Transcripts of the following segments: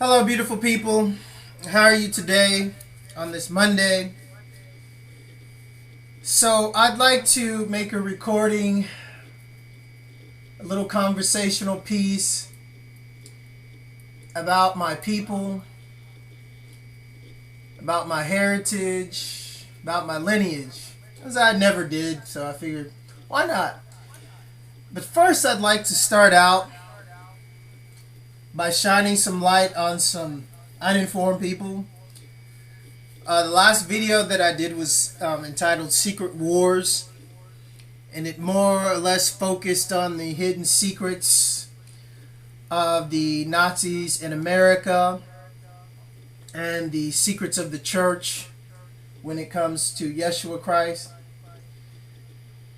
Hello, beautiful people. How are you today on this Monday? So, I'd like to make a recording, a little conversational piece about my people, about my heritage, about my lineage, as I never did, so I figured, why not? But first, I'd like to start out by shining some light on some uninformed people. The last video that I did was entitled Secret Wars, and it more or less focused on the hidden secrets of the Nazis in America and the secrets of the church when it comes to Yeshua Christ.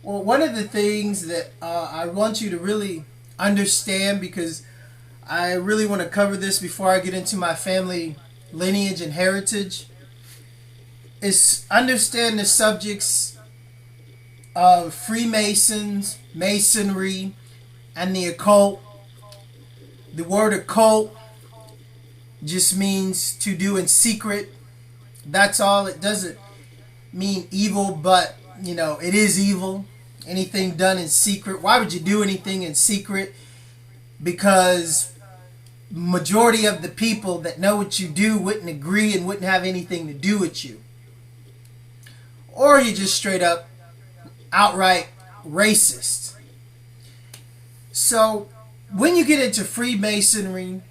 Well, one of the things that I want you to really understand, because I really want to cover this before I get into my family lineage and heritage, is understand the subjects of Freemasons, Masonry, and the occult. The word occult just means to do in secret. That's all. It doesn't mean evil, but it is evil. Anything done in secret. Why would you do anything in secret? Because majority of the people that know what you do wouldn't agree and wouldn't have anything to do with you. Or you're just straight up outright racist. So when you get into Freemasonry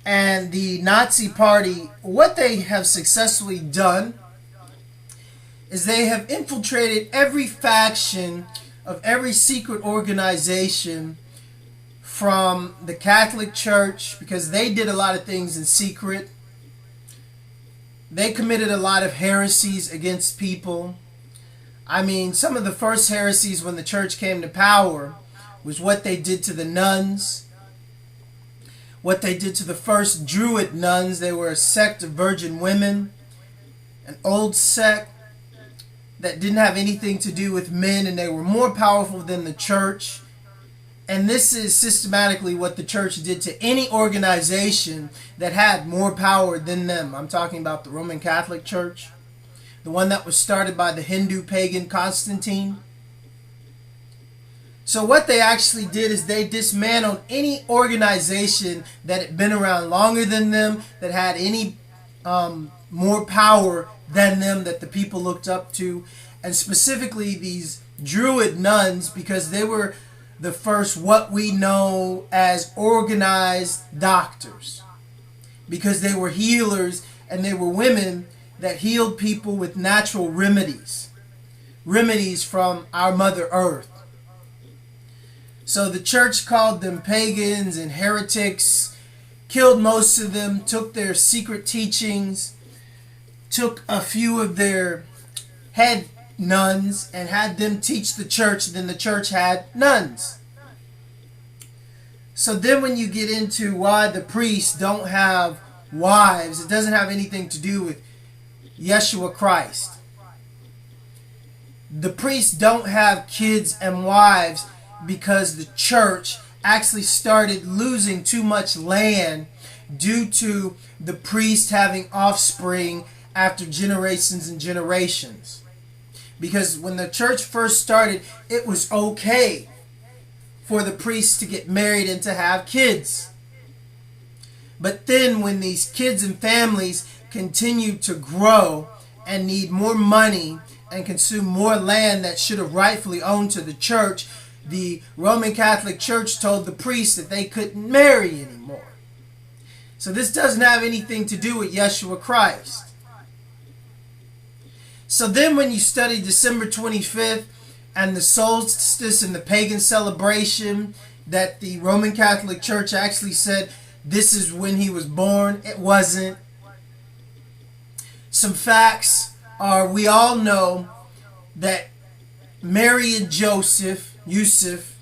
and the Nazi Party, what they have successfully done is they have infiltrated every faction of every secret organization from the Catholic Church, because they did a lot of things in secret. They committed a lot of heresies against people. I mean, some of the first heresies when the church came to power was what they did to the nuns, what they did to the first Druid nuns. They were a sect of virgin women, an old sect that didn't have anything to do with men, and they were more powerful than the church. And this is systematically what the church did to any organization that had more power than them. I'm talking about the Roman Catholic Church, the one that was started by the Hindu pagan Constantine. So what they actually did is they dismantled any organization that had been around longer than them, that had any more power than them, that the people looked up to. And specifically these Druid nuns, because they were the first what we know as organized doctors, because they were healers and they were women that healed people with natural remedies from our Mother Earth. So the church called them pagans and heretics, killed most of them, took their secret teachings, took a few of their head nuns and had them teach the church. Then the church had nuns. So then when you get into why the priests don't have wives, it doesn't have anything to do with Yeshua Christ. The priests don't have kids and wives because the church actually started losing too much land due to the priest having offspring after generations and generations. Because when the church first started, it was okay for the priests to get married and to have kids. But then when these kids and families continue to grow and need more money and consume more land that should have rightfully owned to the church, the Roman Catholic Church told the priests that they couldn't marry anymore. So this doesn't have anything to do with Yeshua Christ. So then when you study December 25th and the solstice and the pagan celebration that the Roman Catholic Church actually said this is when he was born, it wasn't. Some facts are, we all know that Mary and Yusuf,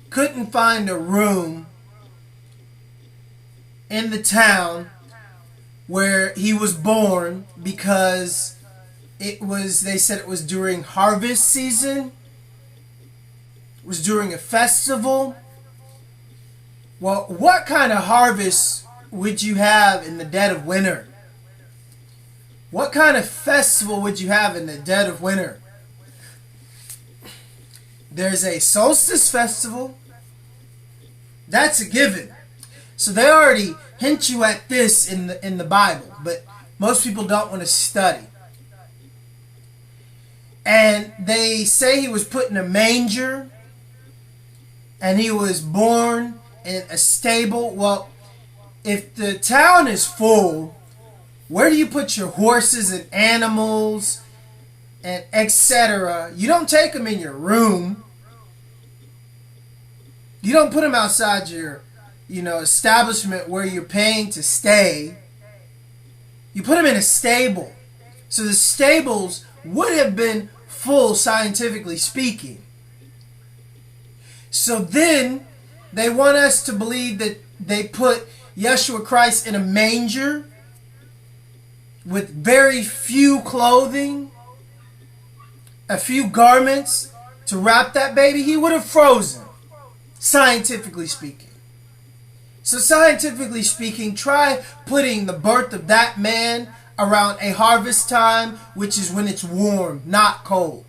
couldn't find a room in the town where he was born because they said it was during harvest season. It was during a festival. Well, what kind of harvest would you have in the dead of winter? What kind of festival would you have in the dead of winter? There's a solstice festival. That's a given. So they already hint you at this in the Bible, but most people don't want to study. And they say he was put in a manger and he was born in a stable. Well, if the town is full, where do you put your horses and animals and etc.? You don't take them in your room. You don't put them outside your, establishment where you're paying to stay. You put them in a stable. So the stables would have been full, scientifically speaking. So then they want us to believe that they put Yeshua Christ in a manger with very few clothing, a few garments to wrap that baby. He would have frozen, scientifically speaking. So scientifically speaking, try putting the birth of that man around a harvest time, which is when it's warm, not cold.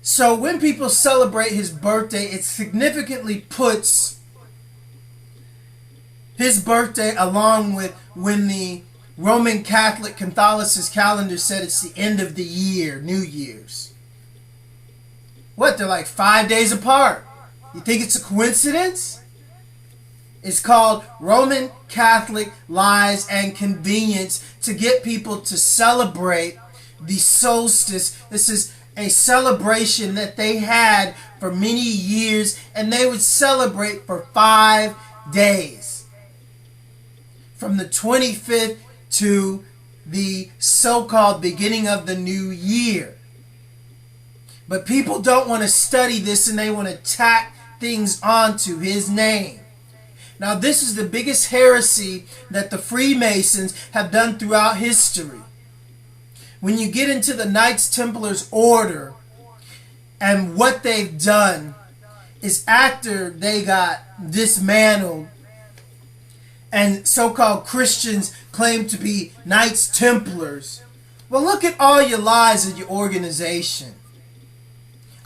So when people celebrate his birthday, it significantly puts his birthday along with when the Roman Catholic Catholicist calendar said it's the end of the year, New Year's. What, they're like 5 days apart. You think it's a coincidence? It's called Roman Catholic lies and convenience to get people to celebrate the solstice. This is a celebration that they had for many years, and they would celebrate for 5 days. From the 25th to the so-called beginning of the new year. But people don't want to study this, and they want to tack things onto his name. Now, this is the biggest heresy that the Freemasons have done throughout history. When you get into the Knights Templars order, and what they've done is after they got dismantled and so-called Christians claim to be Knights Templars. Well, look at all your lies in your organization.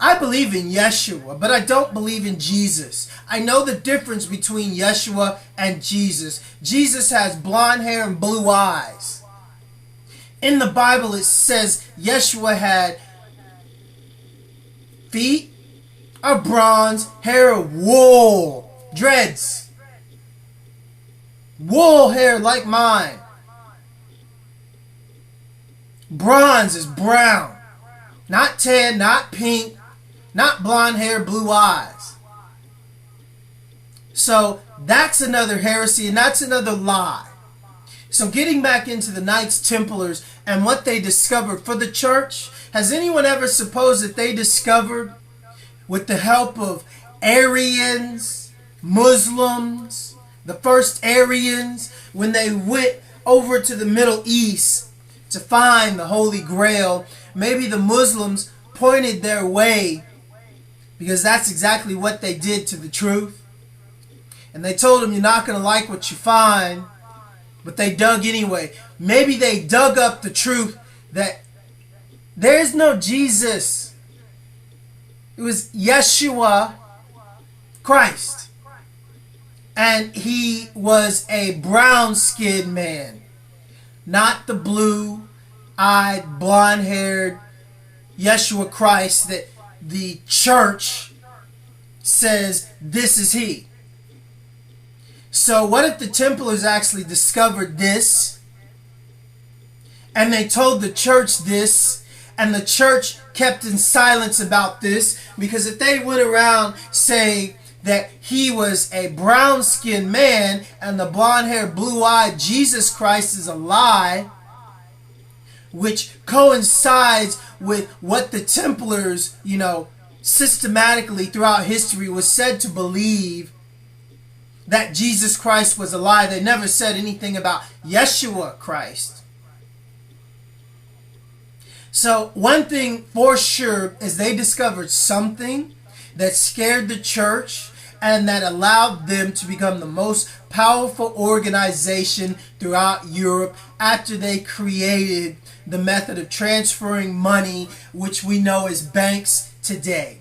I believe in Yeshua, but I don't believe in Jesus. I know the difference between Yeshua and Jesus. Jesus has blonde hair and blue eyes. In the Bible, it says Yeshua had feet of bronze, hair of wool, dreads. Wool hair like mine. Bronze is brown. Not tan, not pink, not blonde hair, blue eyes. So that's another heresy, and that's another lie. So getting back into the Knights Templars and what they discovered for the church, has anyone ever supposed that they discovered, with the help of Aryans, Muslims, the first Aryans, when they went over to the Middle East to find the Holy Grail, maybe the Muslims pointed their way, because that's exactly what they did to the truth. And they told them, you're not going to like what you find, but they dug anyway. Maybe they dug up the truth that there is no Jesus. It was Yeshua Christ. And he was a brown-skinned man, not the blue-eyed, blonde-haired Yeshua Christ that the church says this is he. So what if the Templars actually discovered this, and they told the church this, and the church kept in silence about this? Because if they went around saying that he was a brown-skinned man and the blonde-haired, blue-eyed Jesus Christ is a lie, which coincides with what the Templars, systematically throughout history was said to believe, that Jesus Christ was a lie. They never said anything about Yeshua Christ. So one thing for sure is they discovered something that scared the church, and that allowed them to become the most powerful organization throughout Europe after they created the method of transferring money, which we know as banks today.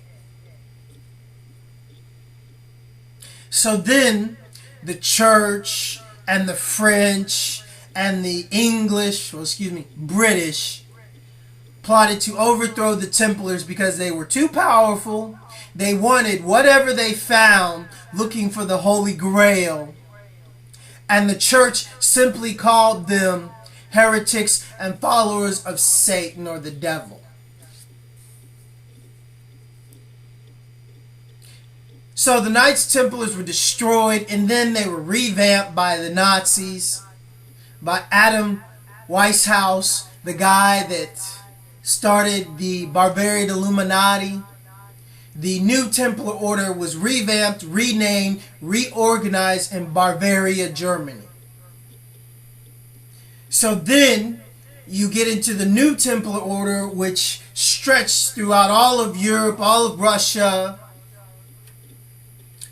So then the church and the French and the British plotted to overthrow the Templars because they were too powerful. They wanted whatever they found looking for the Holy Grail. And the church simply called them heretics and followers of Satan or the devil. So the Knights Templars were destroyed, and then they were revamped by the Nazis, by Adam Weishaupt, the guy that started the Bavarian Illuminati. The new Templar Order was revamped, renamed, reorganized in Bavaria, Germany. So then you get into the new Templar Order, which stretched throughout all of Europe, all of Russia,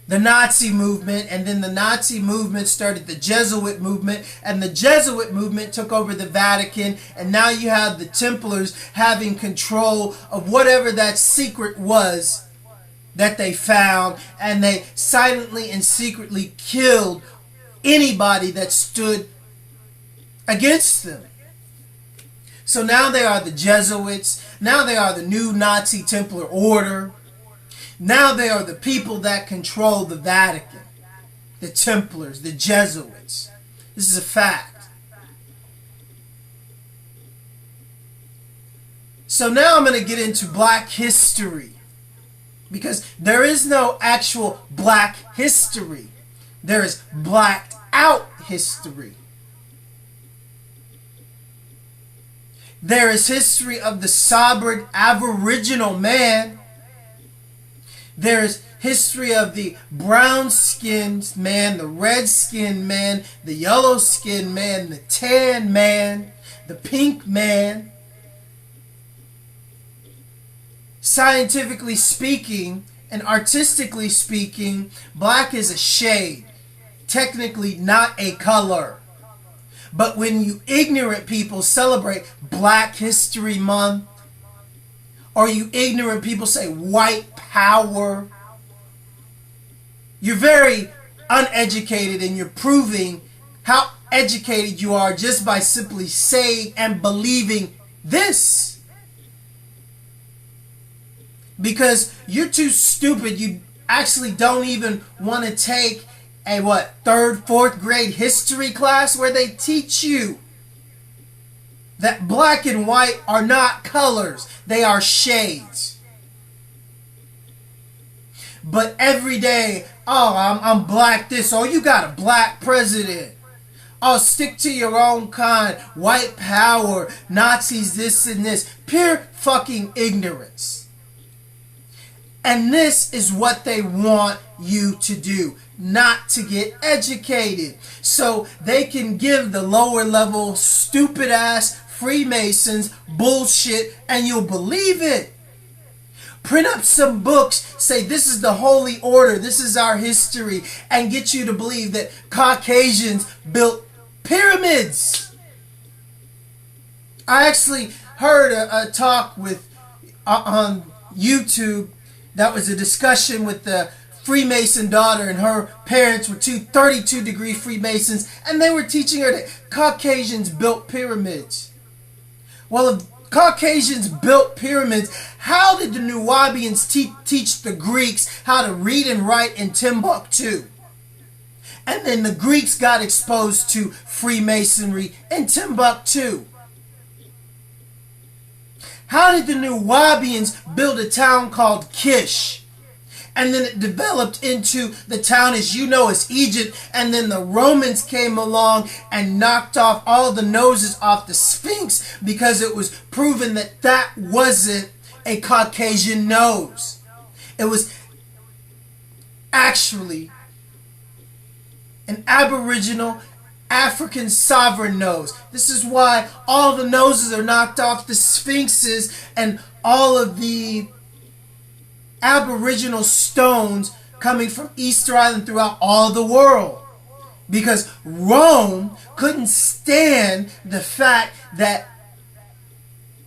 the Nazi movement, and then the Nazi movement started the Jesuit movement, and the Jesuit movement took over the Vatican, and now you have the Templars having control of whatever that secret was that they found, and they silently and secretly killed anybody that stood against them. So now they are the Jesuits, now they are the new Nazi Templar Order. Now they are the people that control the Vatican, the Templars, the Jesuits. This is a fact. So now I'm going to get into black history, because there is no actual black history. There is blacked out history. There is history of the sovereign aboriginal man. There's history of the brown-skinned man, the red-skinned man, the yellow-skinned man, the tan man, the pink man. Scientifically speaking and artistically speaking, black is a shade, technically not a color. But when you ignorant people celebrate Black History Month, or you ignorant people say white power, you're very uneducated, and you're proving how educated you are just by simply saying and believing this. Because you're too stupid. You actually don't even want to take a third, fourth grade history class where they teach you that black and white are not colors. They are shades. But every day, oh, I'm black this. Oh, you got a black president. Oh, stick to your own kind. White power. Nazis this and this. Pure fucking ignorance. And this is what they want you to do. Not to get educated. So they can give the lower level stupid ass Freemasons bullshit and you'll believe it. Print up some books, say this is the Holy Order, this is our history, and get you to believe that Caucasians built pyramids. I actually heard a talk with on YouTube that was a discussion with the Freemason daughter, and her parents were two 32-degree Freemasons, and they were teaching her that Caucasians built pyramids. Well, if Caucasians built pyramids, how did the Nubians teach the Greeks how to read and write in Timbuktu? And then the Greeks got exposed to Freemasonry in Timbuktu. How did the Nubians build a town called Kish? And then it developed into the town as you know as Egypt. And then the Romans came along and knocked off all the noses off the Sphinx because it was proven that that wasn't a Caucasian nose. It was actually an Aboriginal African sovereign nose. This is why all the noses are knocked off the Sphinxes, and all of the Aboriginal stones coming from Easter Island throughout all the world. Because Rome couldn't stand the fact that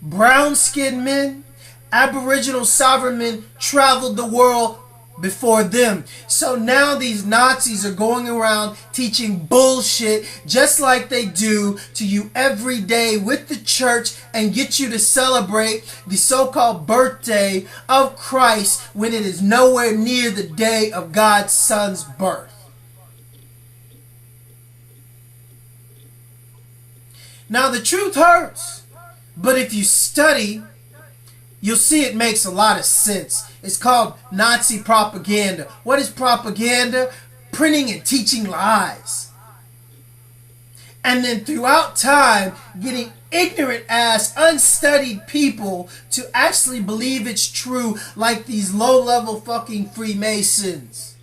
brown-skinned men, Aboriginal sovereign men, traveled the world before them. So now these Nazis are going around teaching bullshit just like they do to you every day with the church and get you to celebrate the so-called birthday of Christ when it is nowhere near the day of God's Son's birth. Now the truth hurts, but if you study, you'll see it makes a lot of sense. It's called Nazi propaganda. What is propaganda? Printing and teaching lies. And then throughout time, getting ignorant ass, unstudied people to actually believe it's true, like these low-level fucking Freemasons.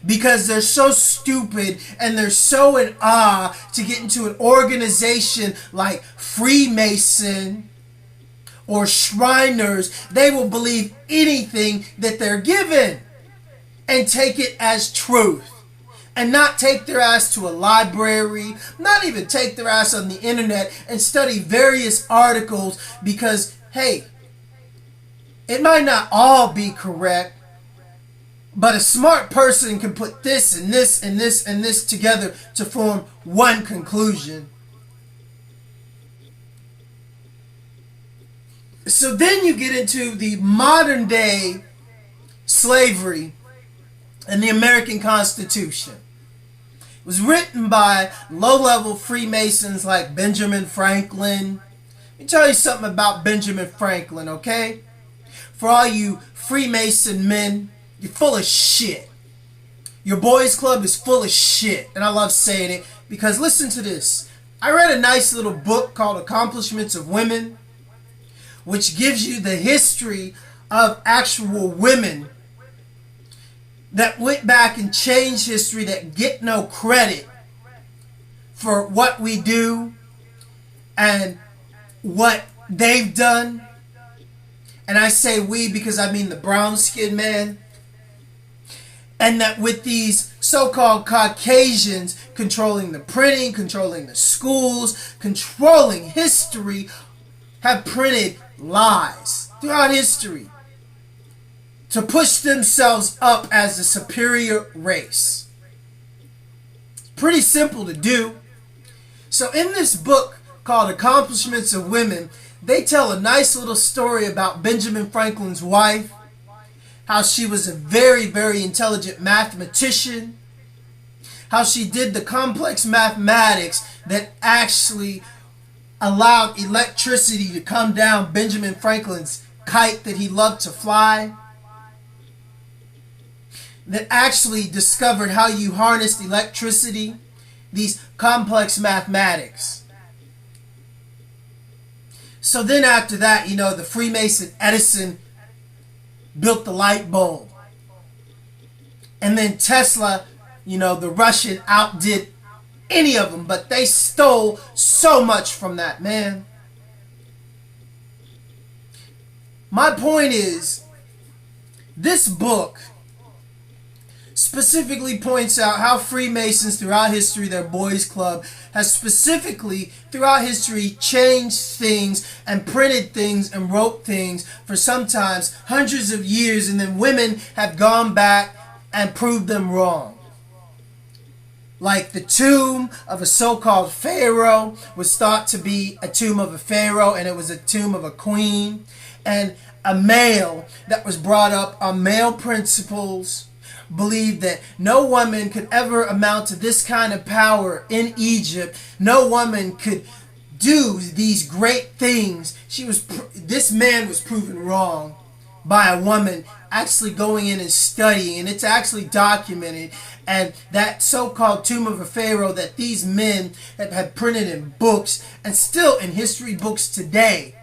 Because they're so stupid and they're so in awe to get into an organization like Freemason or Shriners, they will believe anything that they're given and take it as truth. And not take their ass to a library, not even take their ass on the internet and study various articles because, hey, it might not all be correct, but a smart person can put this and this and this and this together to form one conclusion. So then you get into the modern day slavery and the American Constitution. It was written by low-level Freemasons like Benjamin Franklin. Let me tell you something about Benjamin Franklin, okay? For all you Freemason men, you're full of shit. Your boys club is full of shit. And I love saying it because listen to this. I read a nice little book called Accomplishments of Women, which gives you the history of actual women that went back and changed history, that get no credit for what we do and what they've done. And I say we because I mean the brown-skinned man. And that with these so-called Caucasians controlling the printing, controlling the schools, controlling history, have printed lies throughout history to push themselves up as a superior race. Pretty simple to do. So in this book called Accomplishments of Women, they tell a nice little story about Benjamin Franklin's wife, how she was a very, very intelligent mathematician, how she did the complex mathematics that actually allowed electricity to come down Benjamin Franklin's kite that he loved to fly, that actually discovered how you harnessed electricity, these complex mathematics. So then after that, you know, the Freemason Edison built the light bulb. And then Tesla, you know, the Russian outdid any of them, but they stole so much from that man. My point is, this book specifically points out how Freemasons throughout history, their boys club, has specifically throughout history changed things and printed things and wrote things for sometimes hundreds of years, and then women have gone back and proved them wrong. Like the tomb of a so-called pharaoh was thought to be a tomb of a pharaoh, and it was a tomb of a queen. And a male that was brought up on male principles believed that no woman could ever amount to this kind of power in Egypt. No woman could do these great things. This man was proven wrong by a woman actually going in and studying, and it's actually documented. And that so-called tomb of a pharaoh that these men have printed in books and still in history books today,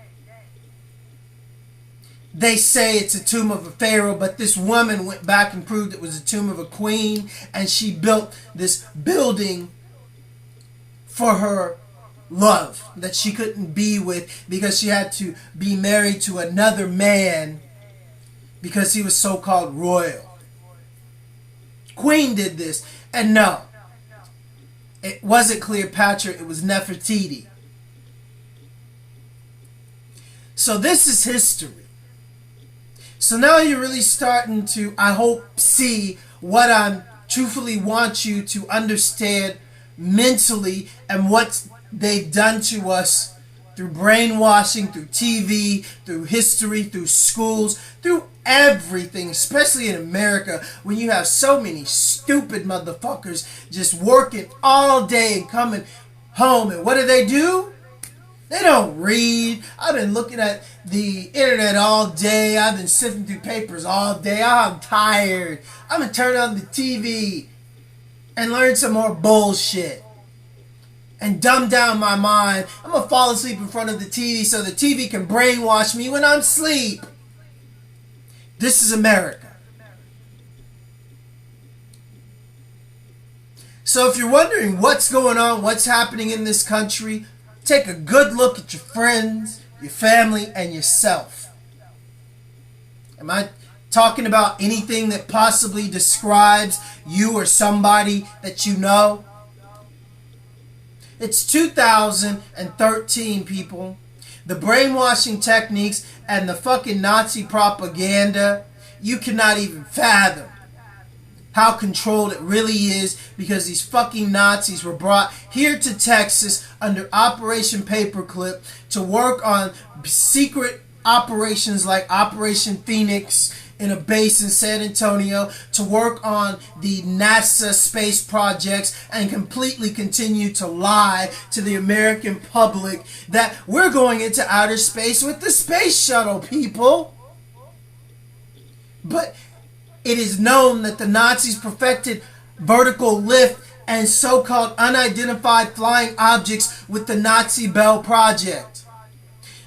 they say it's a tomb of a pharaoh, but this woman went back and proved it was a tomb of a queen, and she built this building for her love that she couldn't be with because she had to be married to another man because he was so-called royal. Queen did this. And no, it wasn't Cleopatra, it was Nefertiti. So this is history. So now you're really starting to, I hope, see what I truthfully want you to understand mentally and what they've done to us through brainwashing, through TV, through history, through schools, through everything, especially in America, when you have so many stupid motherfuckers just working all day and coming home. And what do? They don't read. I've been looking at the internet all day. I've been sifting through papers all day. I'm tired. I'm going to turn on the TV and learn some more bullshit and dumb down my mind. I'm going to fall asleep in front of the TV so the TV can brainwash me when I'm asleep. This is America. So if you're wondering what's going on, what's happening in this country, take a good look at your friends, your family, and yourself. Am I talking about anything that possibly describes you or somebody that you know? It's 2013, people. The brainwashing techniques and the fucking Nazi propaganda, you cannot even fathom how controlled it really is, because these fucking Nazis were brought here to Texas under Operation Paperclip to work on secret operations like Operation Phoenix in a base in San Antonio, to work on the NASA space projects, and completely continue to lie to the American public that we're going into outer space with the space shuttle, people. But it is known that the Nazis perfected vertical lift and so-called unidentified flying objects with the Nazi Bell Project.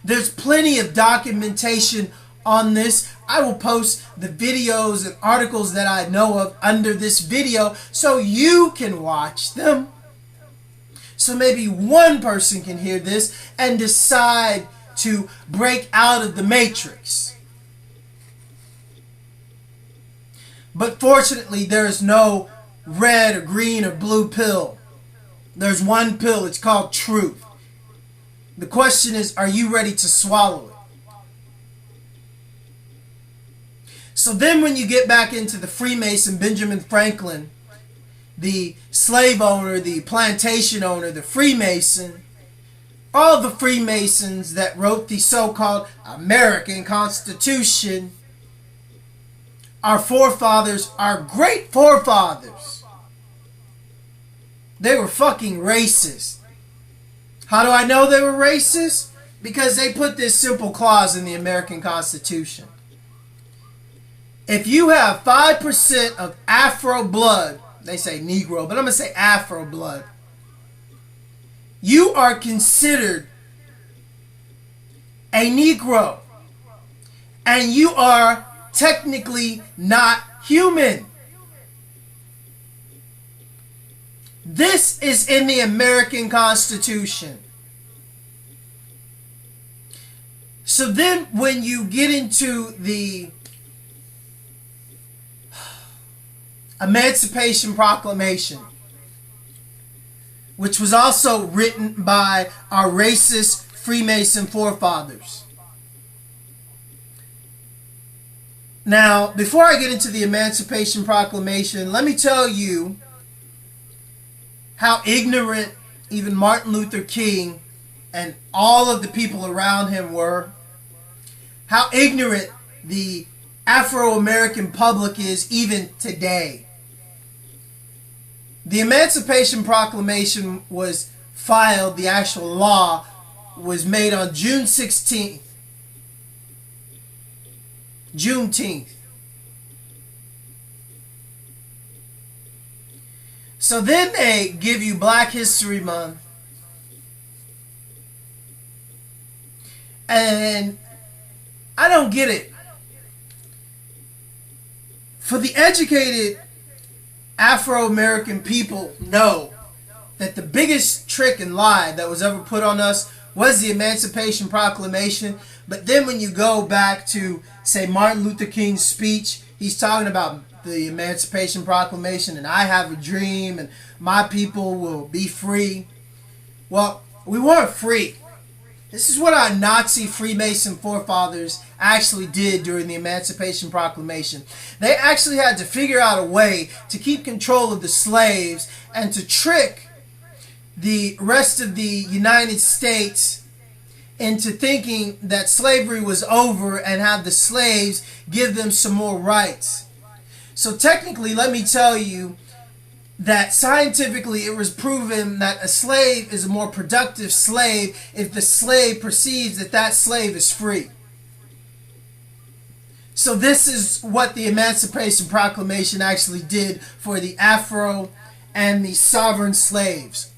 There's plenty of documentation on this. I will post the videos and articles that I know of under this video so you can watch them. So maybe one person can hear this and decide to break out of the matrix. But fortunately, there is no red or green or blue pill. There's one pill. It's called truth. The question is, are you ready to swallow it? So then when you get back into the Freemason, Benjamin Franklin, the slave owner, the plantation owner, the Freemason, all the Freemasons that wrote the so-called American Constitution, our forefathers, our great forefathers, they were fucking racist. How do I know they were racist? Because they put this simple clause in the American Constitution. If you have 5% of Afro blood, they say Negro, but I'm going to say Afro blood, you are considered a Negro. And you are technically not human. This is in the American Constitution. So then when you get into the Emancipation Proclamation, which was also written by our racist Freemason forefathers. Now, before I get into the Emancipation Proclamation, let me tell you how ignorant even Martin Luther King and all of the people around him were. How ignorant the Afro-American public is even today. The Emancipation Proclamation was filed, the actual law was made on June 16th. Juneteenth. So then they give you Black History Month. And I don't get it. For the educated Afro-American people know that the biggest trick and lie that was ever put on us was the Emancipation Proclamation. But then when you go back to, say, Martin Luther King's speech, he's talking about the Emancipation Proclamation and I have a dream and my people will be free. Well, we weren't free. This is what our Nazi Freemason forefathers actually did during the Emancipation Proclamation. They actually had to figure out a way to keep control of the slaves and to trick the rest of the United States into thinking that slavery was over and have the slaves give them some more rights. So technically, let me tell you that scientifically it was proven that a slave is a more productive slave if the slave perceives that that slave is free. So this is what the Emancipation Proclamation actually did for the Afro and the sovereign slaves.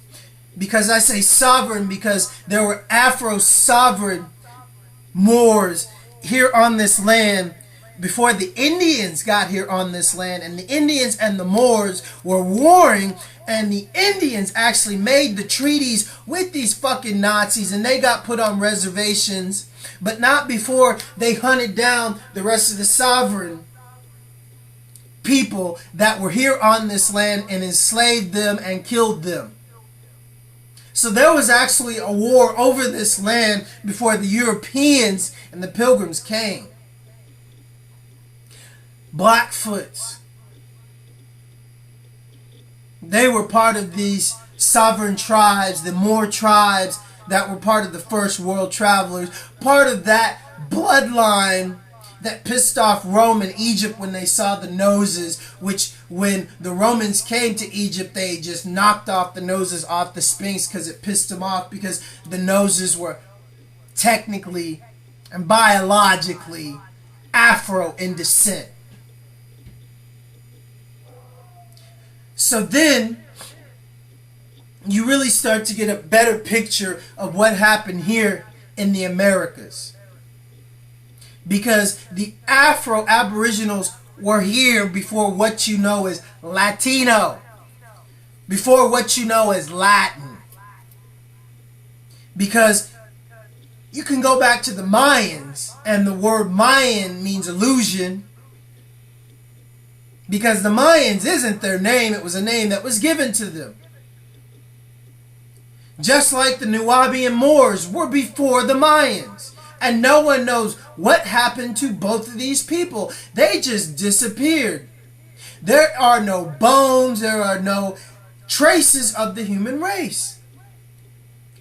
Because I say sovereign because there were Afro-sovereign Moors here on this land before the Indians got here on this land, and the Indians and the Moors were warring, and the Indians actually made the treaties with these fucking Nazis, and they got put on reservations, but not before they hunted down the rest of the sovereign people that were here on this land and enslaved them and killed them. So there was actually a war over this land before the Europeans and the Pilgrims came. Blackfoots. They were part of these sovereign tribes, the Moor tribes that were part of the first world travelers, part of that bloodline that pissed off Rome and Egypt when they saw the noses, which when the Romans came to Egypt, they just knocked off the noses off the Sphinx because it pissed them off, because the noses were technically and biologically Afro in descent. So then you really start to get a better picture of what happened here in the Americas. Because the Afro-Aboriginals were here before what you know as Latino. Before what you know as Latin. Because you can go back to the Mayans, and the word Mayan means illusion. Because the Mayans isn't their name, it was a name that was given to them. Just like the Nubian Moors were before the Mayans. And no one knows what happened to both of these people. They just disappeared. There are no bones, there are no traces of the human race.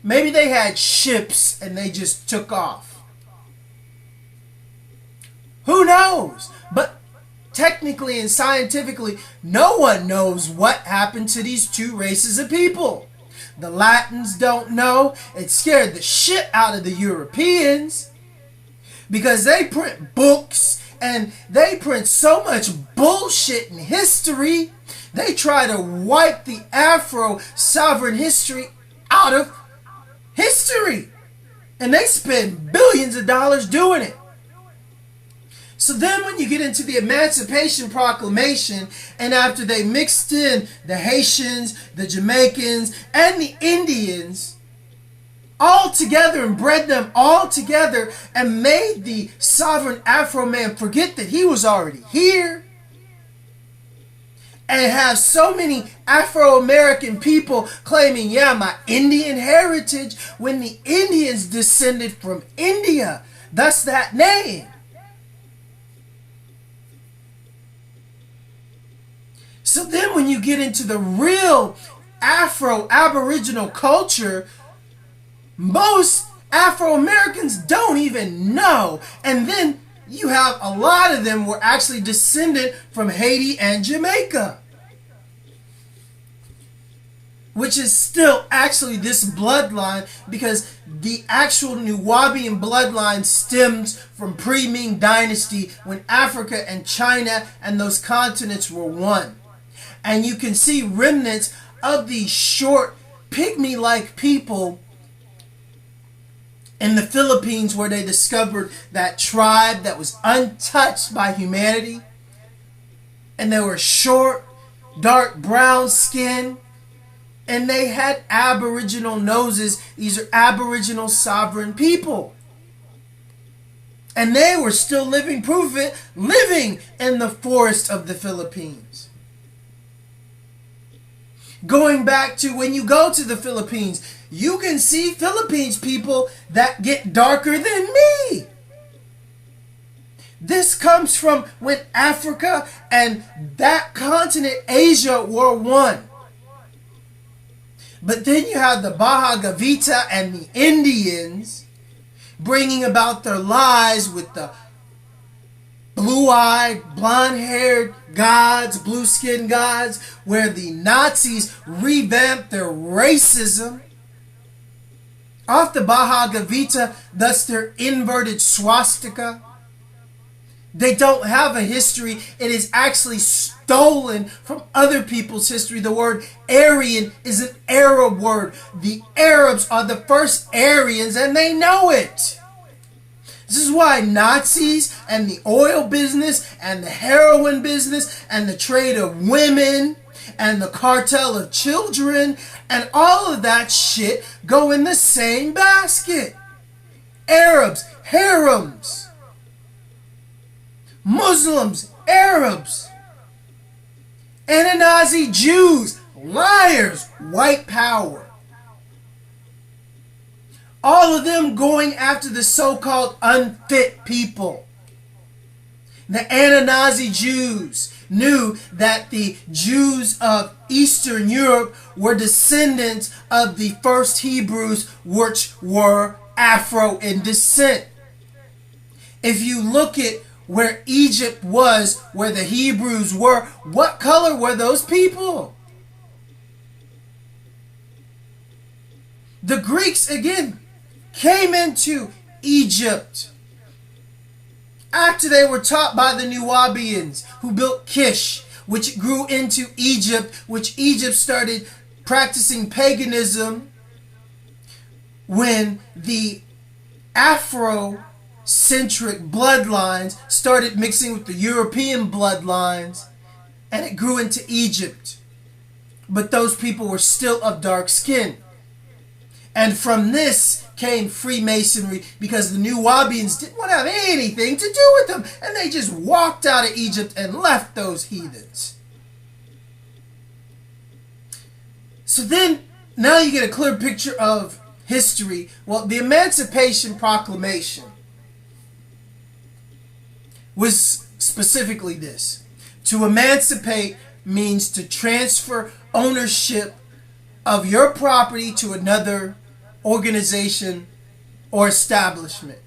Maybe they had ships and they just took off. Who knows? But technically and scientifically, no one knows what happened to these two races of people. The Latins don't know. It scared the shit out of the Europeans because they print books and they print so much bullshit in history. They try to wipe the Afro sovereign history out of history. And they spend billions of dollars doing it. So then when you get into the Emancipation Proclamation, and after they mixed in the Haitians, the Jamaicans, and the Indians all together and bred them all together and made the sovereign Afro man forget that he was already here, and have so many Afro-American people claiming, yeah, my Indian heritage, when the Indians descended from India, thus that name. So then when you get into the real Afro-Aboriginal culture, most Afro-Americans don't even know. And then you have a lot of them were actually descended from Haiti and Jamaica, which is still actually this bloodline, because the actual Nubian bloodline stems from pre-Ming dynasty when Africa and China and those continents were one. And you can see remnants of these short, pygmy-like people in the Philippines, where they discovered that tribe that was untouched by humanity. And they were short, dark brown skin, And they had Aboriginal noses. These are Aboriginal sovereign people. And they were still living proof of it, living in the forest of the Philippines. Going back to when you go to the Philippines, you can see Philippines people that get darker than me. This comes from when Africa and that continent, Asia, were one. But then you have the Baja Gavita and the Indians bringing about their lies with the blue-eyed, blonde-haired gods, blue-skinned gods, where the Nazis revamped their racism. Off the Baja Gavita, thus their inverted swastika. They don't have a history. It is actually stolen from other people's history. The word Aryan is an Arab word. The Arabs are the first Aryans, and they know it. This is why Nazis and the oil business and the heroin business and the trade of women and the cartel of children and all of that shit go in the same basket. Arabs, harems. Muslims, Arabs. Anasazi Jews, liars, white power. All of them going after the so-called unfit people. The Anasazi Jews knew that the Jews of Eastern Europe were descendants of the first Hebrews, which were Afro in descent. If you look at where Egypt was, where the Hebrews were, what color were those people? The Greeks, again, came into Egypt after they were taught by the Nubians, who built Kish, which grew into Egypt, which Egypt started practicing paganism when the Afro-centric bloodlines started mixing with the European bloodlines, and it grew into Egypt. But those people were still of dark skin. And from this came Freemasonry, because the Nubians didn't want to have anything to do with them, and they just walked out of Egypt and left those heathens. So then, now you get a clear picture of history. Well, the Emancipation Proclamation was specifically this. To emancipate means to transfer ownership of your property to another organization or establishment.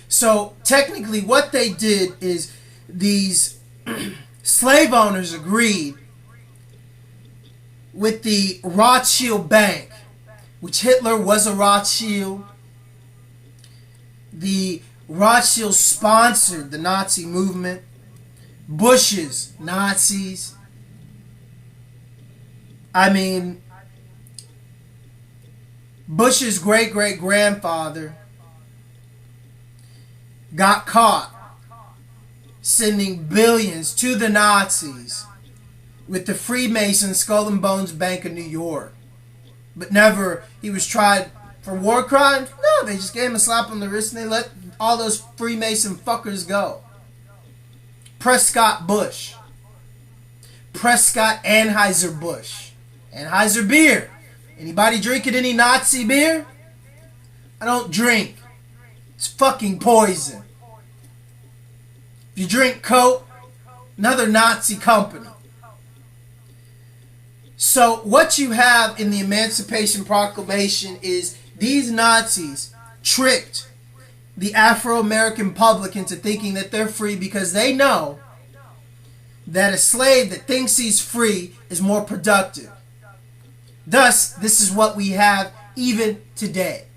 So technically what they did is these slave owners agreed with the Rothschild Bank, which Hitler was a Rothschild. The Rothschilds sponsored the Nazi movement. Bush's Nazis. I mean, Bush's great-great-grandfather got caught sending billions to the Nazis with the Freemason Skull and Bones Bank of New York. But never, he was tried for war crimes. No, they just gave him a slap on the wrist and they let all those Freemason fuckers go. Prescott Bush. Prescott Anheuser-Busch. Anheuser beer. Anybody drinking any Nazi beer? I don't drink. It's fucking poison. If you drink Coke, another Nazi company. So what you have in the Emancipation Proclamation is these Nazis tricked the Afro-American public into thinking that they're free because they know that a slave that thinks he's free is more productive. Thus, this is what we have even today.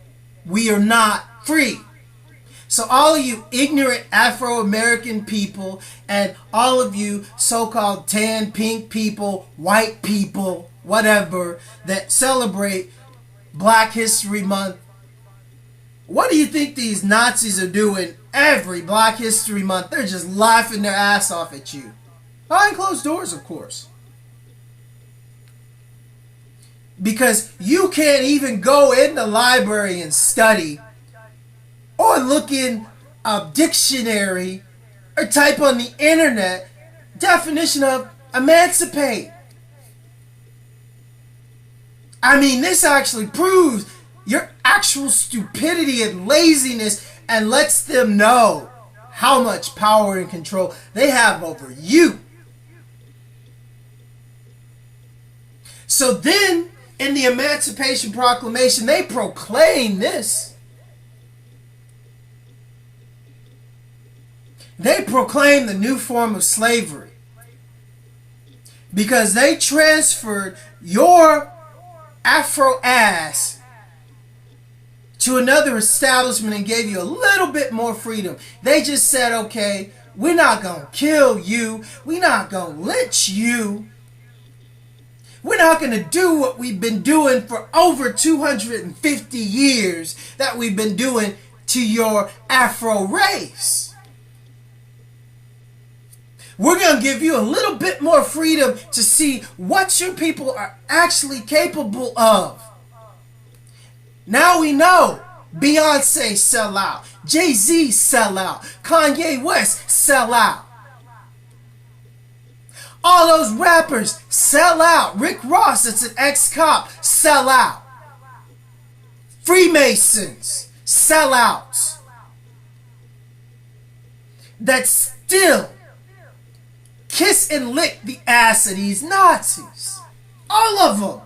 We are not free. So all of you ignorant Afro-American people and all of you so-called tan, pink people, white people, whatever, that celebrate Black History Month, what do you think these Nazis are doing every Black History Month? They're just laughing their ass off at you. Behind closed doors, of course. Because you can't even go in the library and study or look in a dictionary or type on the internet definition of emancipate. I mean, this actually proves your actual stupidity and laziness and lets them know how much power and control they have over you. So then, in the Emancipation Proclamation, they proclaim this. They proclaim the new form of slavery. Because they transferred your Afro ass to another establishment and gave you a little bit more freedom. They just said, okay, we're not going to kill you. We're not going to lynch you. We're not going to do what we've been doing for over 250 years that we've been doing to your Afro race. We're going to give you a little bit more freedom to see what your people are actually capable of. Now we know Beyonce sell out, Jay-Z sell out, Kanye West sell out. All those rappers sell out. Rick Ross, that's an ex-cop, sell out. Freemasons, sell out. That still kiss and lick the ass of these Nazis. All of them.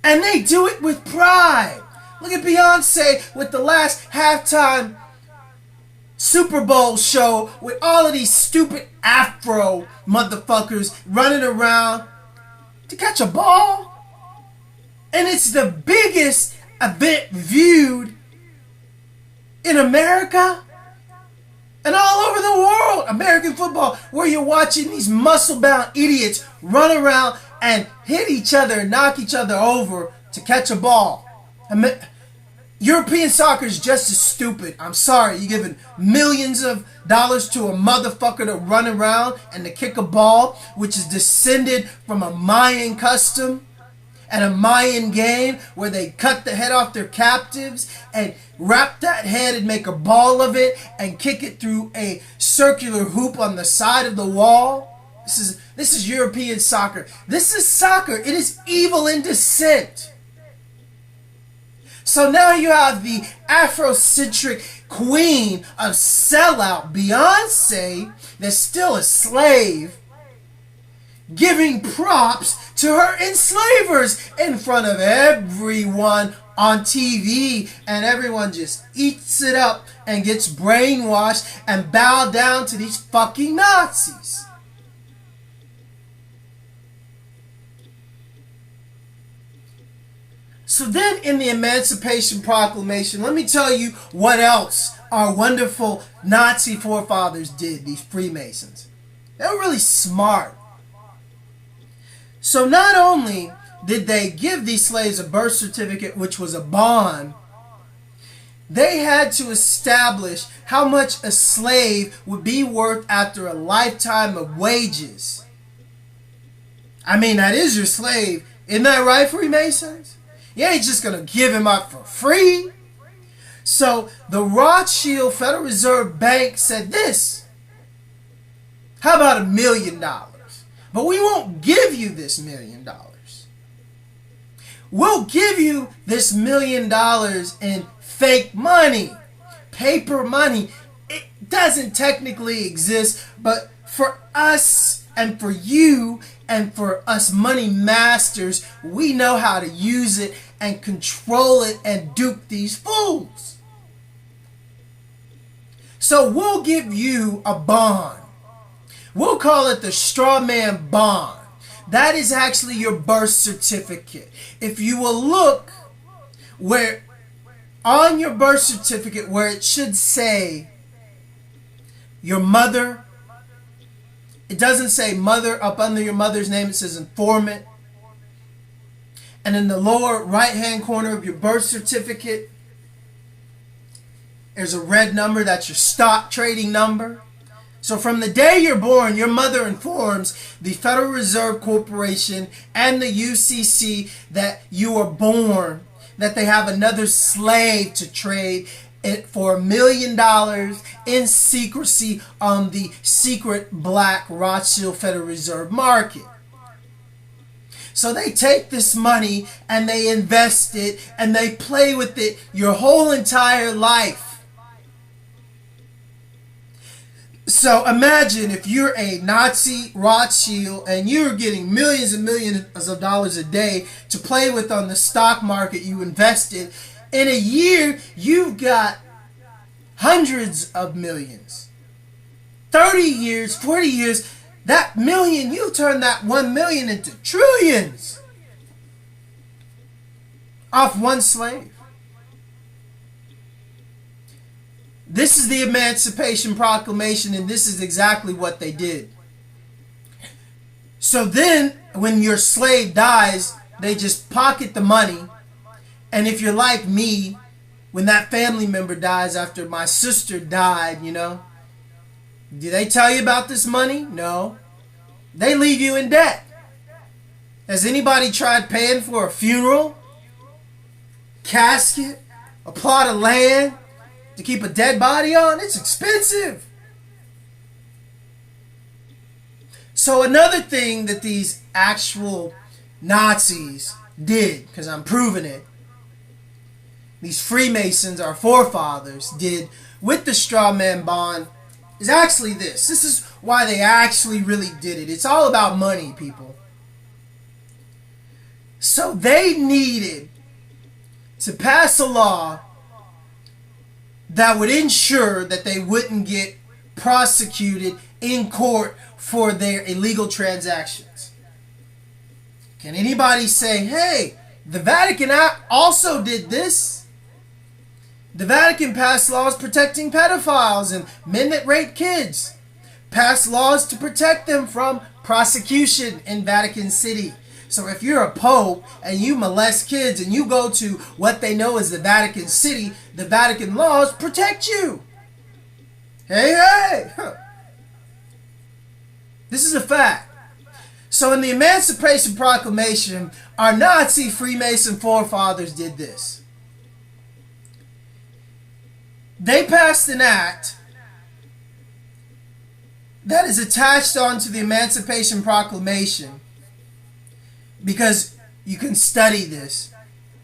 And they do it with pride. Look at Beyonce with the last halftime Super Bowl show with all of these stupid Afro motherfuckers running around to catch a ball. And it's the biggest event viewed in America and all over the world. American football, where you're watching these muscle-bound idiots run around and hit each other and knock each other over to catch a ball. European soccer is just as stupid. I'm sorry, you're giving millions of dollars to a motherfucker to run around and to kick a ball, which is descended from a Mayan custom and a Mayan game where they cut the head off their captives and wrap that head and make a ball of it and kick it through a circular hoop on the side of the wall. This is European soccer. This is soccer. It is evil in descent. So now you have the Afrocentric queen of sellout, Beyonce, that's still a slave, giving props to her enslavers in front of everyone on TV, and everyone just eats it up and gets brainwashed and bowed down to these fucking Nazis. So then in the Emancipation Proclamation, let me tell you what else our wonderful Nazi forefathers did, these Freemasons. They were really smart. So not only did they give these slaves a birth certificate, which was a bond, they had to establish how much a slave would be worth after a lifetime of wages. I mean, that is your slave. Isn't that right, Freemasons? You ain't just going to give him up for free. So the Rothschild Federal Reserve Bank said this. How about $1 million? But we won't give you this $1 million. We'll give you this $1 million in fake money, paper money. It doesn't technically exist, but for us and for you and for us money masters, we know how to use it and control it and dupe these fools. So we'll give you a bond. We'll call it the straw man bond. That is actually your birth certificate. If you will look where on your birth certificate where it should say your mother, it doesn't say mother up under your mother's name, it says informant. And in the lower right hand corner of your birth certificate, there's a red number, that's your stock trading number. So from the day you're born, your mother informs the Federal Reserve Corporation and the UCC that you were born, that they have another slave to trade it for $1 million in secrecy on the secret black Rothschild Federal Reserve market. So they take this money and they invest it and they play with it your whole entire life. So imagine if you're a Nazi Rothschild and you're getting millions and millions of dollars a day to play with on the stock market you invested. In a year, you've got hundreds of millions. 30 years, 40 years, that million, you turn that 1 million into trillions off one slave. This is the Emancipation Proclamation, and this is exactly what they did. So then, when your slave dies, they just pocket the money. And if you're like me, when that family member dies, after my sister died, you know, do they tell you about this money? No. They leave you in debt. Has anybody tried paying for a funeral, casket, a plot of land to keep a dead body on? It's expensive. So another thing that these actual Nazis did, because I'm proving it, these Freemasons, our forefathers, did with the straw man bond is actually this. This is why they actually really did it. It's all about money, people. So they needed to pass a law that would ensure that they wouldn't get prosecuted in court for their illegal transactions. Can anybody say, hey, the Vatican also did this? The Vatican passed laws protecting pedophiles and men that rape kids. Passed laws to protect them from prosecution in Vatican City. So if you're a pope and you molest kids and you go to what they know as the Vatican City, the Vatican laws protect you. Hey, hey! Huh. This is a fact. So in the Emancipation Proclamation, our Nazi Freemason forefathers did this. They passed an act that is attached onto the Emancipation Proclamation, because you can study this,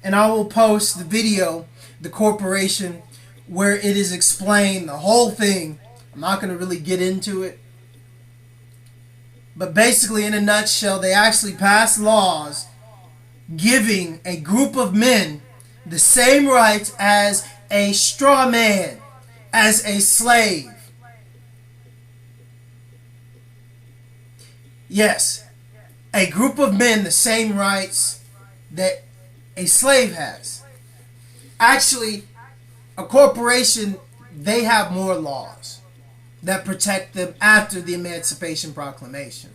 and I will post the video, the corporation, where it is explained, the whole thing. I'm not going to really get into it. But basically, in a nutshell, they actually passed laws giving a group of men the same rights as a straw man, as a slave. Yes, a group of men the same rights that a slave has. Actually, a corporation, they have more laws that protect them after the Emancipation Proclamation,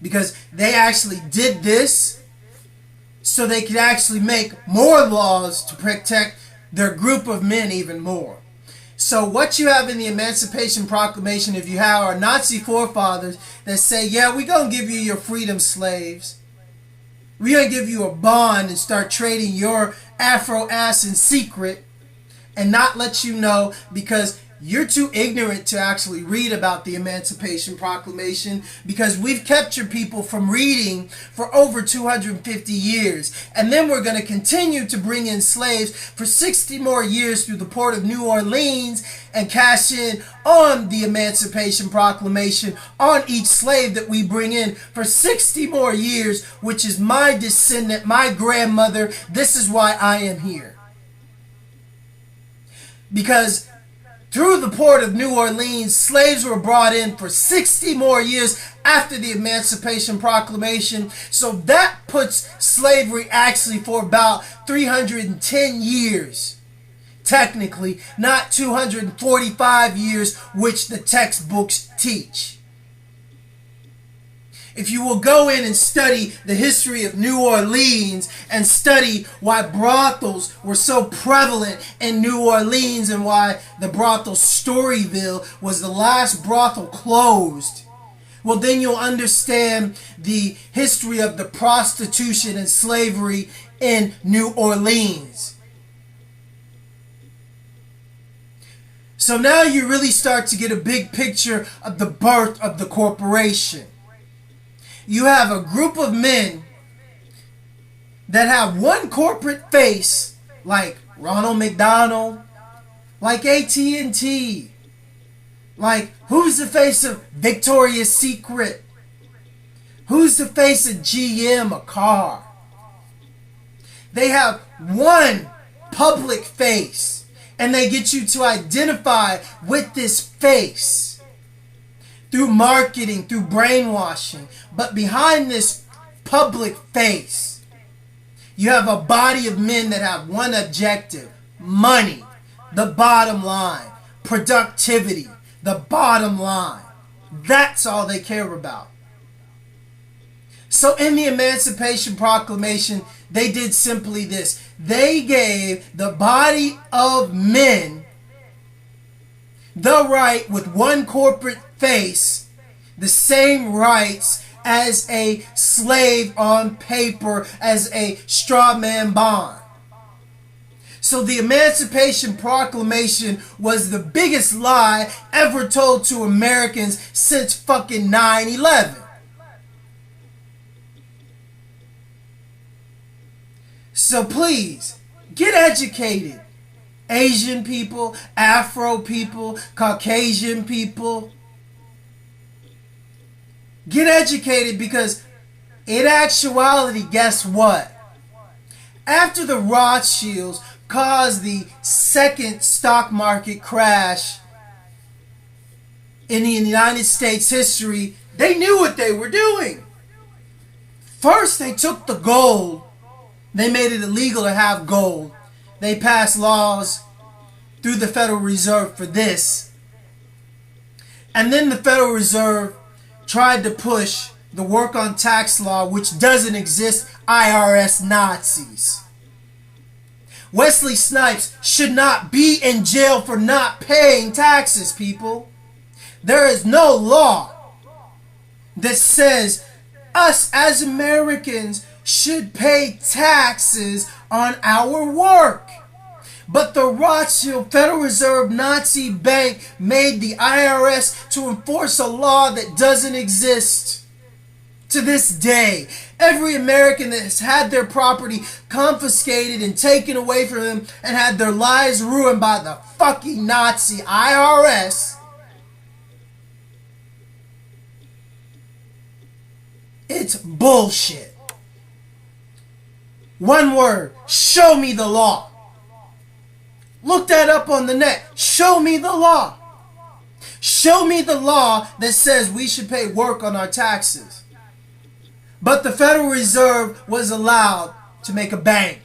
because they actually did this so they could actually make more laws to protect their group of men even more. So what you have in the Emancipation Proclamation, if you have our Nazi forefathers that say, yeah, we're going to give you your freedom, slaves. We're going to give you a bond and start trading your Afro ass in secret and not let you know, because you're too ignorant to actually read about the Emancipation Proclamation, because we've kept your people from reading for over 250 years. And then we're going to continue to bring in slaves for 60 more years through the port of New Orleans and cash in on the Emancipation Proclamation on each slave that we bring in for 60 more years, which is my descendant, my grandmother. This is why I am here. Because through the port of New Orleans, slaves were brought in for 60 more years after the Emancipation Proclamation. So that puts slavery actually for about 310 years. Technically, not 245 years, which the textbooks teach. If you will go in and study the history of New Orleans and study why brothels were so prevalent in New Orleans and why the brothel Storyville was the last brothel closed, well, then you'll understand the history of the prostitution and slavery in New Orleans. So now you really start to get a big picture of the birth of the corporation. You have a group of men that have one corporate face, like Ronald McDonald, like AT&T, like who's the face of Victoria's Secret? Who's the face of GM, a car? They have one public face, and they get you to identify with this face through marketing, through brainwashing. But behind this public face, you have a body of men that have one objective: money, the bottom line, productivity, the bottom line. That's all they care about. So in the Emancipation Proclamation, they did simply this. They gave the body of men the right, with one corporate face, the same rights as a slave on paper, as a straw man bond. So the Emancipation Proclamation was the biggest lie ever told to Americans since fucking 9/11. So please, get educated. Asian people, Afro people, Caucasian people. Get educated, because in actuality, guess what? After the Rothschilds caused the second stock market crash in the United States history, they knew what they were doing. First, they took the gold. They made it illegal to have gold. They passed laws through the Federal Reserve for this. And then the Federal Reserve tried to push the work on tax law, which doesn't exist, IRS Nazis. Wesley Snipes should not be in jail for not paying taxes, people. There is no law that says us as Americans should pay taxes on our work. But the Rothschild Federal Reserve Nazi Bank made the IRS to enforce a law that doesn't exist. To this day, every American that has had their property confiscated and taken away from them and had their lives ruined by the fucking Nazi IRS, it's bullshit. One word: show me the law. Look that up on the net. Show me the law. Show me the law that says we should pay work on our taxes. But the Federal Reserve was allowed to make a bank.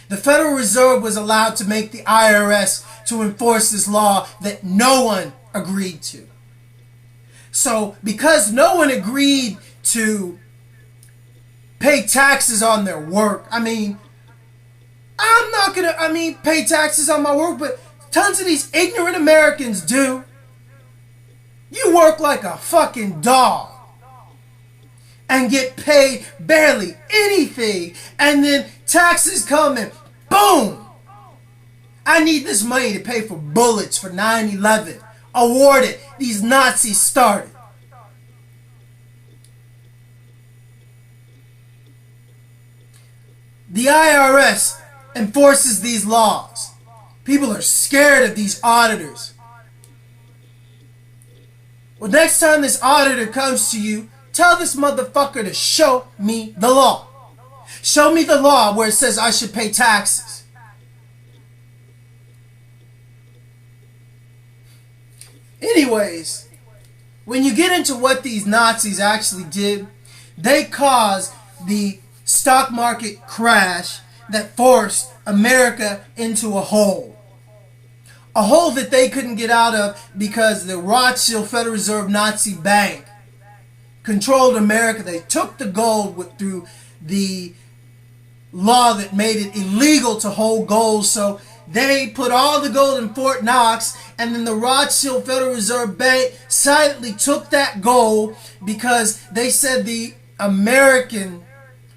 The Federal Reserve was allowed to make the IRS to enforce this law that no one agreed to. So because no one agreed to pay taxes on their work, I'm not gonna, pay taxes on my work, but tons of these ignorant Americans do. You work like a fucking dog and get paid barely anything, and then taxes come and boom! I need this money to pay for bullets for 9/11. Award it. These Nazis started. The IRS enforces these laws. People are scared of these auditors. Well, next time this auditor comes to you, tell this motherfucker to show me the law. Show me the law where it says I should pay taxes. Anyways, when you get into what these Nazis actually did, they caused the stock market crash that forced America into a hole. A hole that they couldn't get out of because the Rothschild Federal Reserve Nazi Bank controlled America. They took the gold through the law that made it illegal to hold gold. So they put all the gold in Fort Knox, and then the Rothschild Federal Reserve Bank silently took that gold because they said the American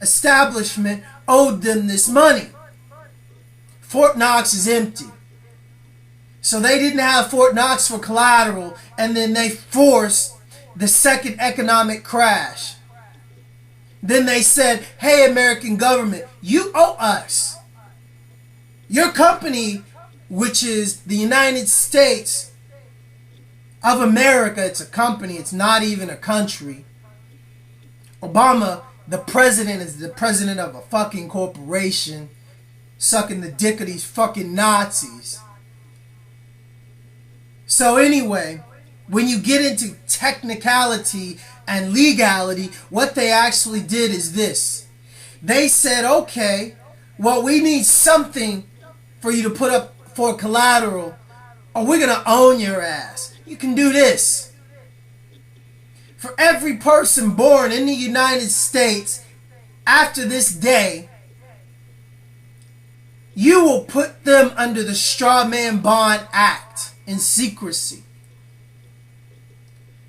establishment owed them this money. Fort Knox is empty. So they didn't have Fort Knox for collateral, and then they forced the second economic crash. Then they said, hey, American government, you owe us. Your company, which is the United States of America, it's a company, it's not even a country. Obama, the president, is the president of a fucking corporation, sucking the dick of these fucking Nazis. So anyway, when you get into technicality and legality, what they actually did is this. They said, okay, well, we need something for you to put up for collateral, or we're going to own your ass. You can do this. For every person born in the United States after this day, you will put them under the Straw Man Bond Act in secrecy.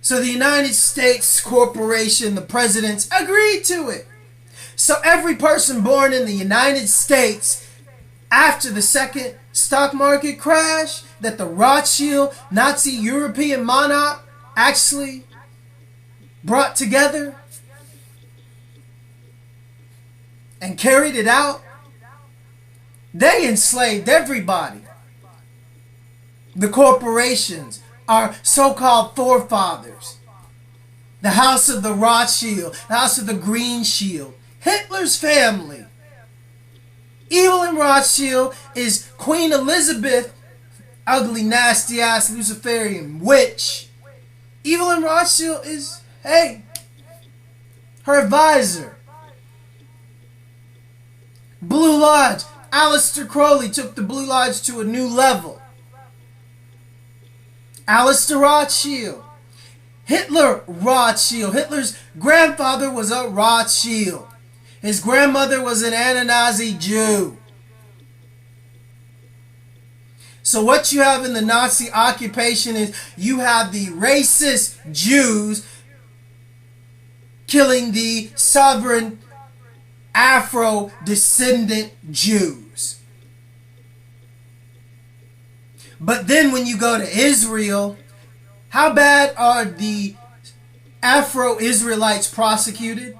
So the United States corporation, the presidents, agreed to it. So every person born in the United States after the second stock market crash that the Rothschild Nazi European monarch actually brought together and carried it out, they enslaved everybody. The corporations, our so-called forefathers, the house of the Rothschild, the house of the Green Shield, Hitler's family. Evelyn Rothschild is Queen Elizabeth, ugly, nasty ass Luciferian witch. Evelyn Rothschild is, hey, her advisor. Blue Lodge, Aleister Crowley took the Blue Lodge to a new level. Aleister Rothschild. Hitler Rothschild. Hitler's grandfather was a Rothschild. His grandmother was an Ashkenazi Jew. So what you have in the Nazi occupation is you have the racist Jews killing the sovereign Afro-descendant Jews. But then when you go to Israel, how bad are the Afro-Israelites prosecuted?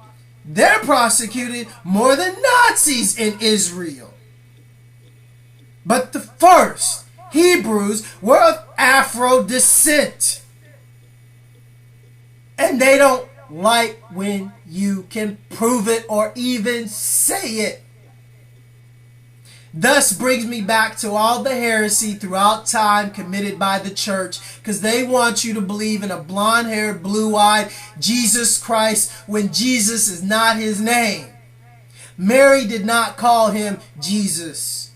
They're prosecuted more than Nazis in Israel. But the first Hebrews were of Afro descent. And they don't like when you can prove it or even say it. Thus brings me back to all the heresy throughout time committed by the church, because they want you to believe in a blonde-haired, blue-eyed Jesus Christ when Jesus is not his name. Mary did not call him Jesus.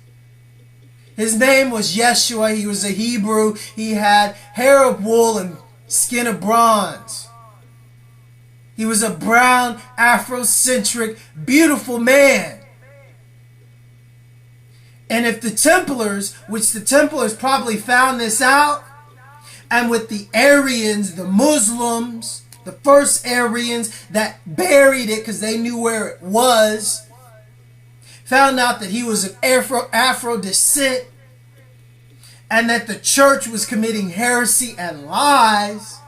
His name was Yeshua. He was a Hebrew. He had hair of wool and skin of bronze. He was a brown, Afrocentric, beautiful man. And if the Templars, which the Templars probably found this out, and with the Aryans, the Muslims, the first Aryans that buried it because they knew where it was, found out that he was of Afro descent, and that the church was committing heresy and lies,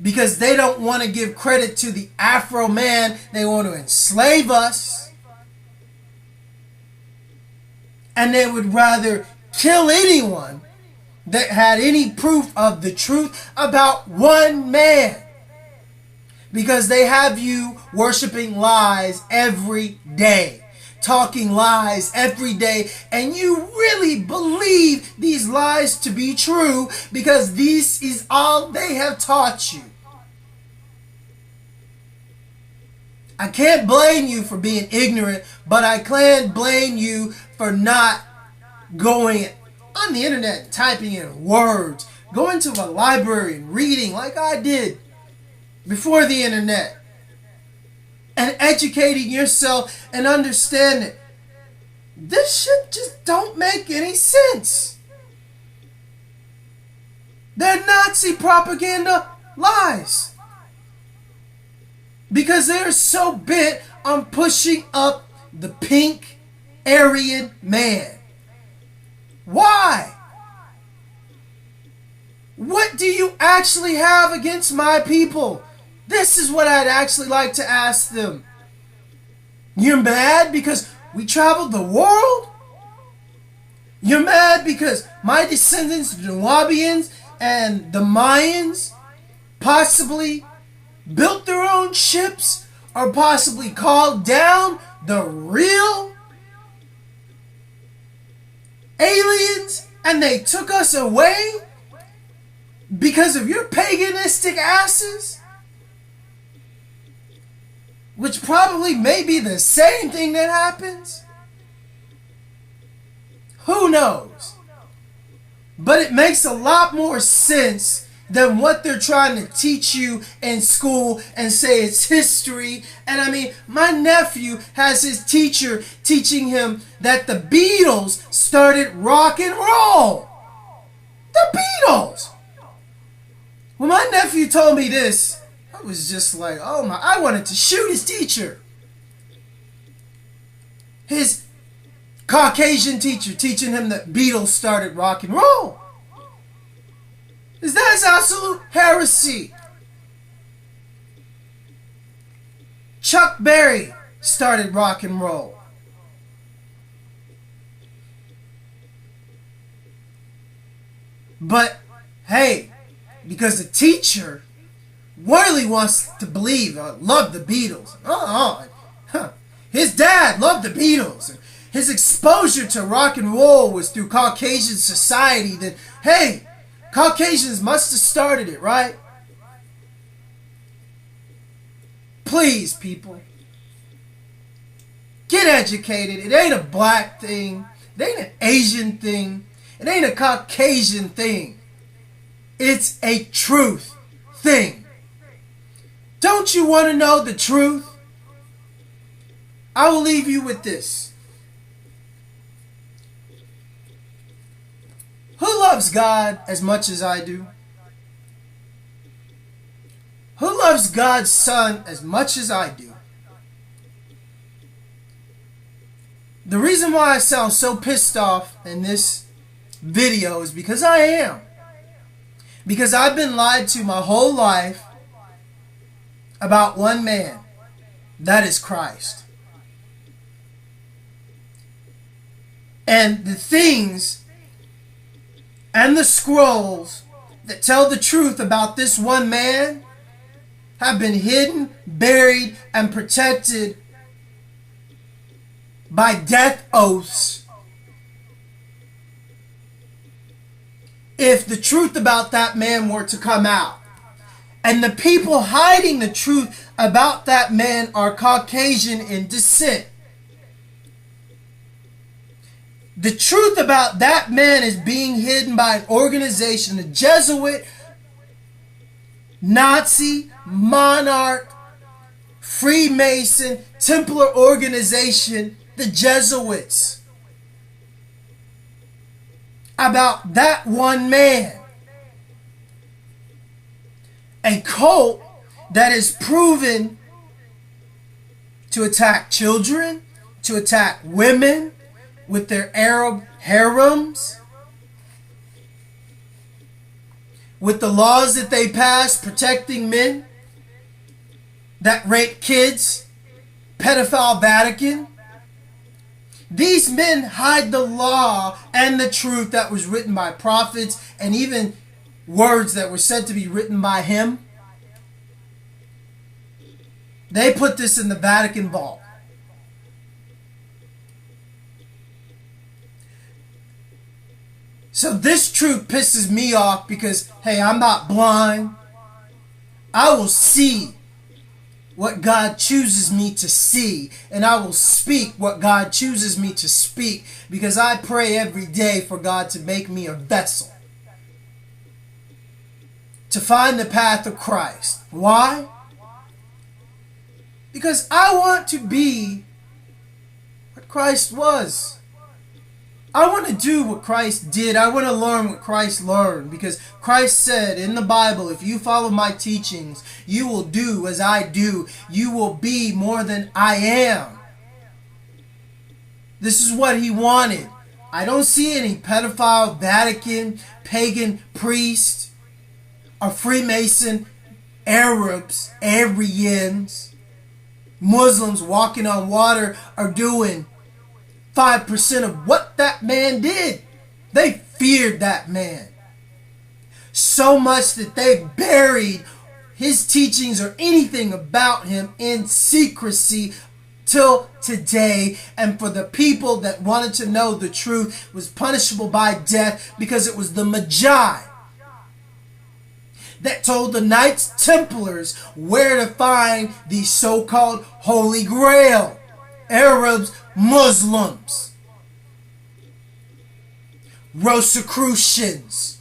because they don't want to give credit to the Afro man, they want to enslave us. And they would rather kill anyone that had any proof of the truth about one man. Because they have you worshiping lies every day. Talking lies every day. And you really believe these lies to be true because this is all they have taught you. I can't blame you for being ignorant, but I can blame you for not going on the internet and typing in words, going to a library and reading like I did. before the internet and educating yourself and understanding this shit just don't make any sense. They're Nazi propaganda lies. Because they're so bent on pushing up the pink Aryan man. Why? What do you actually have against my people? This is what I'd actually like to ask them. You're mad because we traveled the world? You're mad because my descendants, the Nubians and the Mayans, possibly built their own ships or possibly called down the real aliens and they took us away because of your paganistic asses? Which probably may be the same thing that happens. Who knows? But it makes a lot more sense than what they're trying to teach you in school and say it's history. And I mean, my nephew has his teacher teaching him that the Beatles started rock and roll. The Beatles! When my nephew told me this, I was just like, oh my, I wanted to shoot his teacher. His Caucasian teacher teaching him that Beatles started rock and roll. That is absolute heresy. Chuck Berry started rock and roll. But hey, because the teacher really wants to believe, love the Beatles. His dad loved the Beatles. His exposure to rock and roll was through Caucasian society. Then, hey, Caucasians must have started it, right? Please, people, get educated. It ain't a black thing. It ain't an Asian thing. It ain't a Caucasian thing. It's a truth thing. Don't you want to know the truth? I will leave you with this. Who loves God as much as I do? Who loves God's Son as much as I do? The reason why I sound so pissed off in this video is because I am. Because I've been lied to my whole life about one man. That is Christ. And the things and the scrolls that tell the truth about this one man have been hidden, buried, and protected by death oaths. If the truth about that man were to come out, and the people hiding the truth about that man are Caucasian in descent, the truth about that man is being hidden by an organization, a Jesuit, Nazi, monarch, Freemason, Templar organization, the Jesuits. About that one man. A cult that is proven to attack children, to attack women with their Arab harems, with the laws that they pass protecting men that rape kids, pedophile Vatican. These men hide the law and the truth that was written by prophets and even words that were said to be written by him. They put this in the Vatican vault. So this truth pisses me off because, hey, I'm not blind. I will see what God chooses me to see, and I will speak what God chooses me to speak, because I pray every day for God to make me a vessel to find the path of Christ. Why? Because I want to be what Christ was. I want to do what Christ did. I want to learn what Christ learned, because Christ said in the Bible, if you follow my teachings, you will do as I do. You will be more than I am. This is what he wanted. I don't see any pedophile, Vatican, pagan priest, or Freemason, Arabs, Aryans, Muslims walking on water are doing 5% of what that man did. They feared that man so much that they buried his teachings or anything about him in secrecy till today. And for the people that wanted to know the truth, it was punishable by death, because it was the Magi that told the Knights Templars where to find the so-called Holy Grail. Arabs, Muslims, Rosicrucians.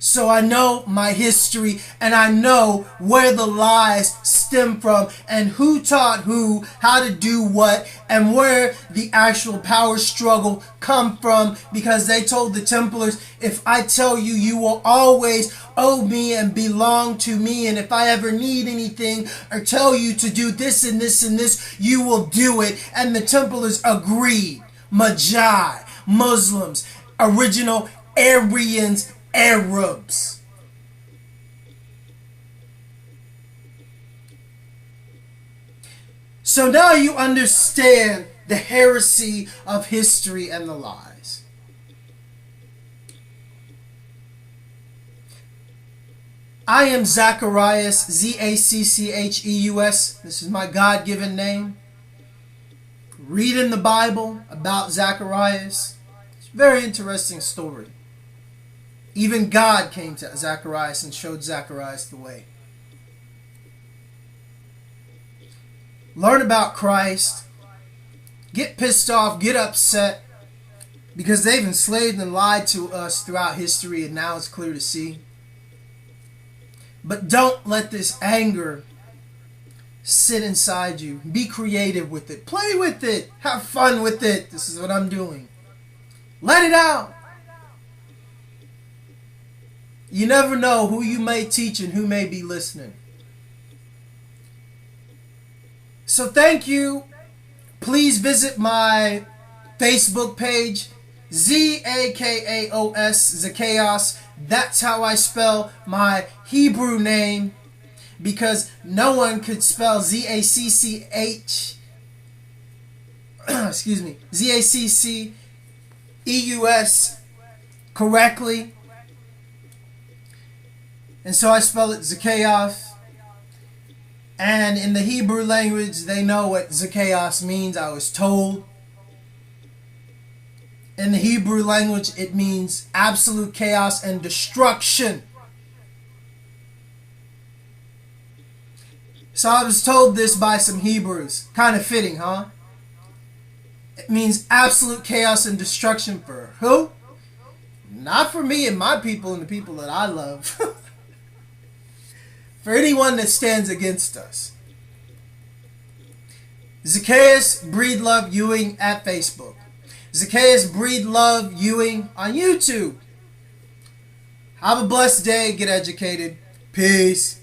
So I know my history, and I know where the lies stem from, and who taught who how to do what, and where the actual power struggle come from, because they told the Templars, if I tell you, you will always owe me and belong to me, and if I ever need anything or tell you to do this and this and this, you will do it. And the Templars agreed. Magi, Muslims, original Aryans, Arabs. So now you understand the heresy of history and the lies. I am Zacharias, Zaccheus. This is my God-given name. Read in the Bible about Zacharias. It's a very interesting story. Even God came to Zacharias and showed Zacharias the way. Learn about Christ. Get pissed off, get upset, because they've enslaved and lied to us throughout history, and now it's clear to see. But don't let this anger sit inside you. Be creative with it. Play with it. Have fun with it. This is what I'm doing. Let it out. You never know who you may teach and who may be listening. So thank you. Please visit my Facebook page, Zakaos, Zakaos. That's how I spell my Hebrew name, because no one could spell Z-A-C-C-H, excuse me, Z-A-C-C-E-U-S correctly. And so I spell it Zakaos. And in the Hebrew language, they know what Zakaos means, I was told. In the Hebrew language, it means absolute chaos and destruction. So I was told this by some Hebrews. Kind of fitting, huh? It means absolute chaos and destruction for who? Not for me and my people and the people that I love. For anyone that stands against us. Zacchaeus Breedlove Ewing at Facebook. Zacchaeus Breedlove Ewing on YouTube. Have a blessed day. Get educated. Peace.